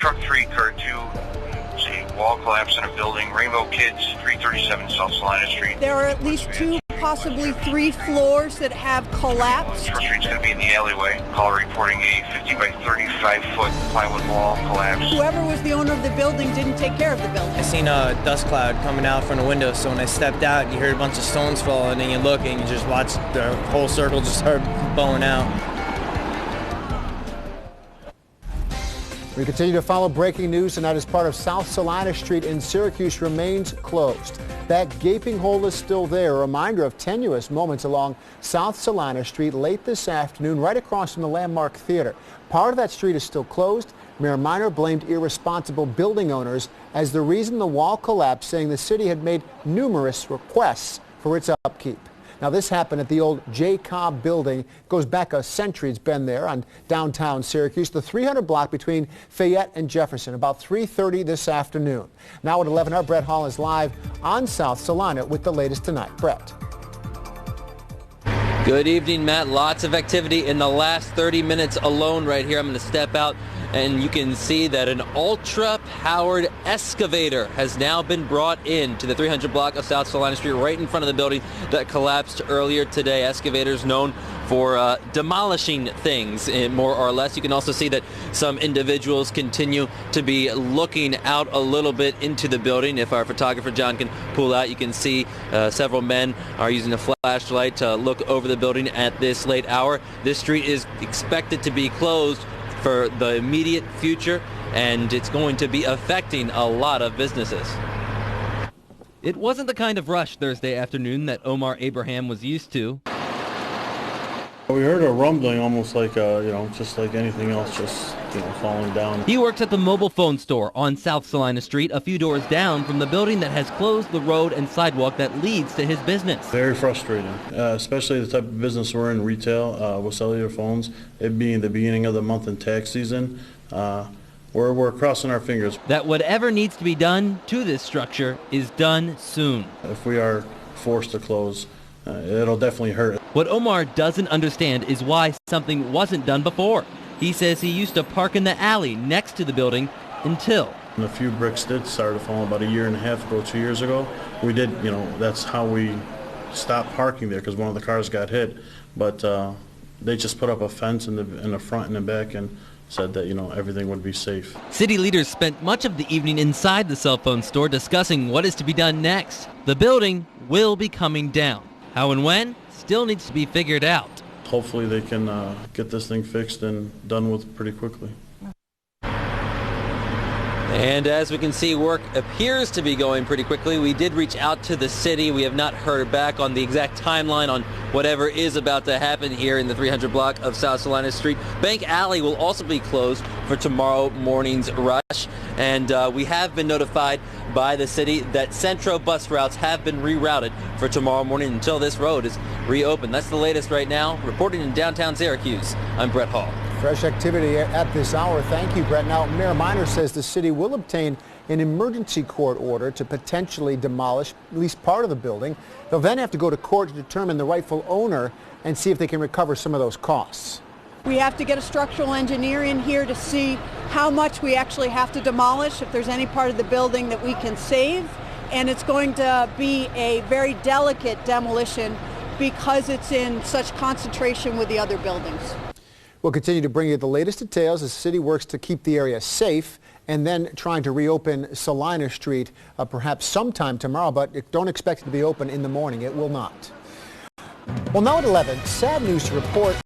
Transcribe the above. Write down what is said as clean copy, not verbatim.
Truck 3 occurred to see wall collapse in a building. Rainbow Kids, 337 South Salina Street. There are at least 2, possibly 3 floors that have collapsed. Truck Street's going to be in the alleyway. Caller reporting a 50 by 35 foot plywood wall collapse. Whoever was the owner of the building didn't take care of the building. I seen a dust cloud coming out from the window, so when I stepped out, you heard a bunch of stones fall, and then you look and you just watch the whole circle just start bowing out. We continue to follow breaking news tonight as part of South Salina Street in Syracuse remains closed. That gaping hole is still there, a reminder of tenuous moments along South Salina Street late this afternoon, right across from the Landmark Theater. Part of that street is still closed. Mayor Minor blamed irresponsible building owners as the reason the wall collapsed, saying the city had made numerous requests for its upkeep. Now, this happened at the old J. Cobb building. Goes back a century. It's been there on downtown Syracuse, the 300 block between Fayette and Jefferson, about 3:30 this afternoon. Now at 11, our Brett Hall is live on South Salina with the latest tonight. Brett. Good evening, Matt. Lots of activity in the last 30 minutes alone right here. I'm going to step out and you can see that an ultra-powered excavator has now been brought in to the 300 block of South Salina Street right in front of the building that collapsed earlier today. Excavators known for demolishing things, more or less. You can also see that some individuals continue to be looking out a little bit into the building. If our photographer John can pull out, you can see several men are using a flashlight to look over the building at this late hour. This street is expected to be closed for the immediate future, and it's going to be affecting a lot of businesses. It wasn't the kind of rush Thursday afternoon that Omar Abraham was used to. We heard a rumbling, almost like, just like anything else, just, falling down. He works at the mobile phone store on South Salina Street, a few doors down from the building that has closed the road and sidewalk that leads to his business. Very frustrating, especially the type of business we're in, retail, with cellular phones. It being the beginning of the month in tax season, we're crossing our fingers. That whatever needs to be done to this structure is done soon. If we are forced to close, it'll definitely hurt. What Omar doesn't understand is why something wasn't done before. He says he used to park in the alley next to the building until. And a few bricks did start to fall about a year and a half ago, 2 years ago. We did, that's how we stopped parking there, because one of the cars got hit. But they just put up a fence in the front and the back and said that, everything would be safe. City leaders spent much of the evening inside the cell phone store discussing what is to be done next. The building will be coming down. How and when still needs to be figured out. Hopefully they can get this thing fixed and done with pretty quickly. And as we can see, work appears to be going pretty quickly. We did reach out to the city. We have not heard back on the exact timeline on whatever is about to happen here in the 300 block of South Salina Street. Bank Alley will also be closed for tomorrow morning's rush. And we have been notified by the city that Centro bus routes have been rerouted for tomorrow morning until this road is reopened. That's the latest right now. Reporting in downtown Syracuse, I'm Brett Hall. Fresh activity at this hour. Thank you, Brett. Now, Mayor Minor says the city will obtain an emergency court order to potentially demolish at least part of the building. They'll then have to go to court to determine the rightful owner and see if they can recover some of those costs. We have to get a structural engineer in here to see how much we actually have to demolish, if there's any part of the building that we can save. And it's going to be a very delicate demolition because it's in such concentration with the other buildings. We'll continue to bring you the latest details as the city works to keep the area safe and then trying to reopen Salina Street perhaps sometime tomorrow, but don't expect it to be open in the morning. It will not. Well, now at 11, sad news to report.